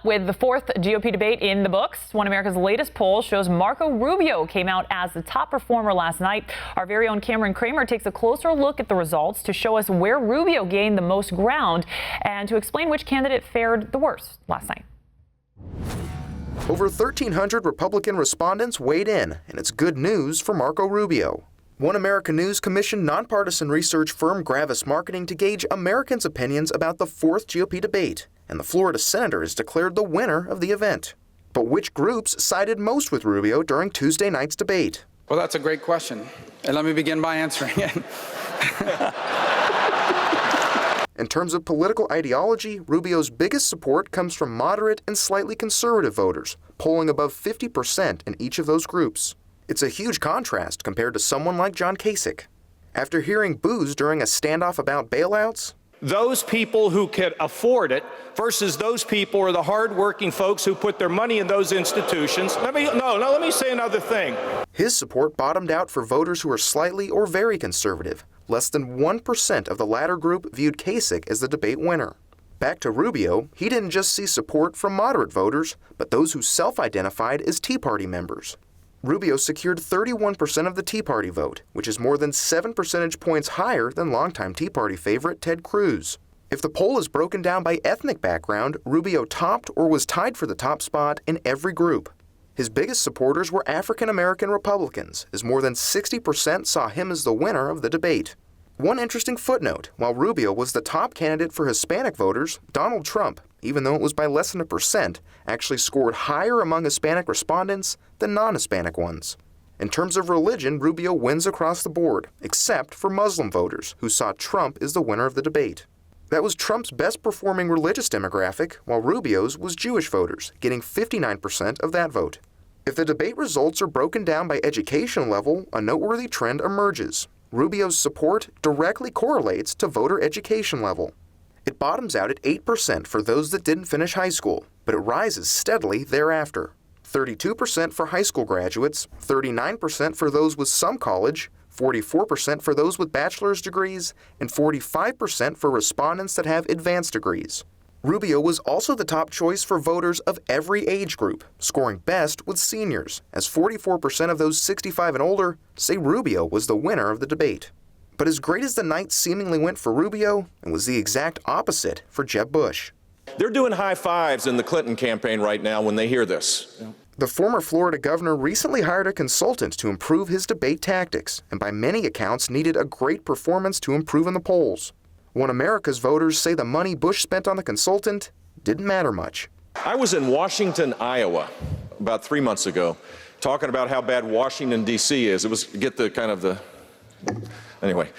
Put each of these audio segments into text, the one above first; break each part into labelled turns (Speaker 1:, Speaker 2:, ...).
Speaker 1: with the fourth GOP debate in the books, One America's latest poll shows Marco Rubio came out as the top performer last night. Our very own Cramer takes a closer look at the results to show us where Rubio gained the most ground and to explain which candidate fared the worst last night.
Speaker 2: Over 1,300 Republican respondents weighed in, and it's good news for Marco Rubio. One America News commissioned nonpartisan research firm Gravis Marketing to gauge Americans' opinions about the fourth GOP debate, and the Florida senator is declared the winner of the event. But which groups sided most with Rubio during Tuesday night's debate?
Speaker 3: Well, that's a great question, and let me begin by answering it.
Speaker 2: In terms of political ideology, Rubio's biggest support comes from moderate and slightly conservative voters, polling above 50% in each of those groups. It's a huge contrast compared to someone like John Kasich. After hearing boos during a standoff about bailouts,
Speaker 4: those people who could afford it versus those people are the hard-working folks who put their money in those institutions. Let me say another thing.
Speaker 2: His support bottomed out for voters who are slightly or very conservative. Less than 1% of the latter group viewed Kasich as the debate winner. Back to Rubio, he didn't just see support from moderate voters, but those who self-identified as Tea Party members. Rubio secured 31% of the Tea Party vote, which is more than 7 percentage points higher than longtime Tea Party favorite Ted Cruz. If the poll is broken down by ethnic background, Rubio topped or was tied for the top spot in every group. His biggest supporters were African-American Republicans, as more than 60% saw him as the winner of the debate. One interesting footnote, while Rubio was the top candidate for Hispanic voters, Donald Trump, even though it was by less than 1%, actually scored higher among Hispanic respondents than non-Hispanic ones. In terms of religion, Rubio wins across the board, except for Muslim voters, who saw Trump as the winner of the debate. That was Trump's best-performing religious demographic, while Rubio's was Jewish voters, getting 59% of that vote. If the debate results are broken down by education level, a noteworthy trend emerges. Rubio's support directly correlates to voter education level. It bottoms out at 8% for those that didn't finish high school, but it rises steadily thereafter. 32% for high school graduates, 39% for those with some college, 44% for those with bachelor's degrees, and 45% for respondents that have advanced degrees. Rubio was also the top choice for voters of every age group, scoring best with seniors, as 44% of those 65 and older say Rubio was the winner of the debate. But as great as the night seemingly went for Rubio, it was the exact opposite for Jeb Bush.
Speaker 5: They're doing high fives in the Clinton campaign right now when they hear this.
Speaker 2: The former Florida governor recently hired a consultant to improve his debate tactics, and by many accounts needed a great performance to improve in the polls. One America's voters say the money Bush spent on the consultant didn't matter much.
Speaker 5: I was in Washington, Iowa, about 3 months ago, talking about how bad Washington, D.C. is. It was, anyway.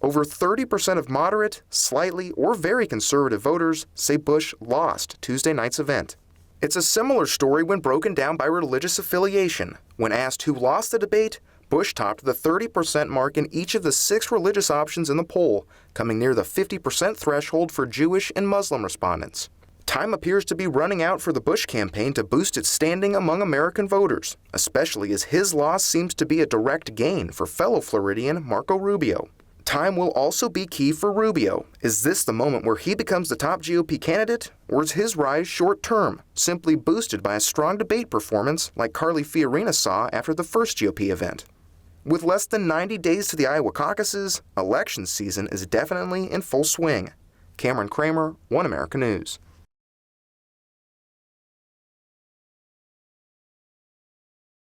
Speaker 2: Over 30% of moderate, slightly, or very conservative voters say Bush lost Tuesday night's event. It's a similar story when broken down by religious affiliation. When asked who lost the debate, Bush topped the 30% mark in each of the 6 religious options in the poll, coming near the 50% threshold for Jewish and Muslim respondents. Time appears to be running out for the Bush campaign to boost its standing among American voters, especially as his loss seems to be a direct gain for fellow Floridian Marco Rubio. Time will also be key for Rubio. Is this the moment where he becomes the top GOP candidate, or is his rise short-term, simply boosted by a strong debate performance like Carly Fiorina saw after the first GOP event? With less than 90 days to the Iowa caucuses, election season is definitely in full swing. Cramer, One America News.